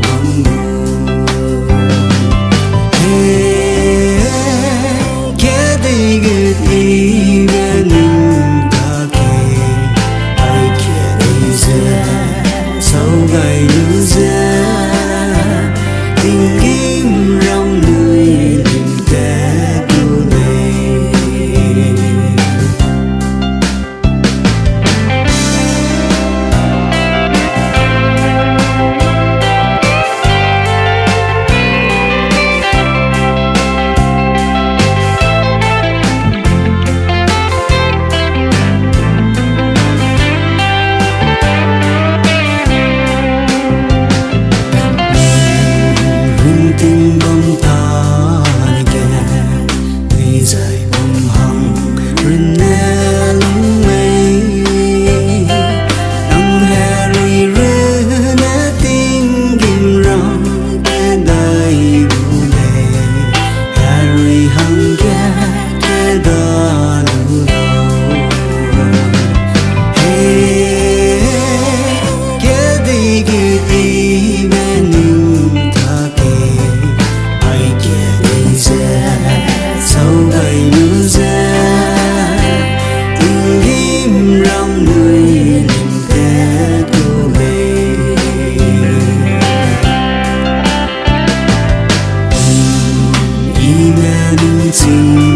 bằng cái đi gửi đi bên ta kề ai kia đi ra sau ngày nữ ra tình kim rong người tìm kẻ tu lệ tình bông ta kẻ vì dài bông hằng rừng nè lung mây nắng hè rì rư nè tiếng kim rong kẻ đầy bù lệ hè rì hằng kẻ đó lưu lâu kẻ đi cứ đi bên sau ngày nữ ra tình im rong người nhìn kẻ cô lệ ý mẹ đừng xin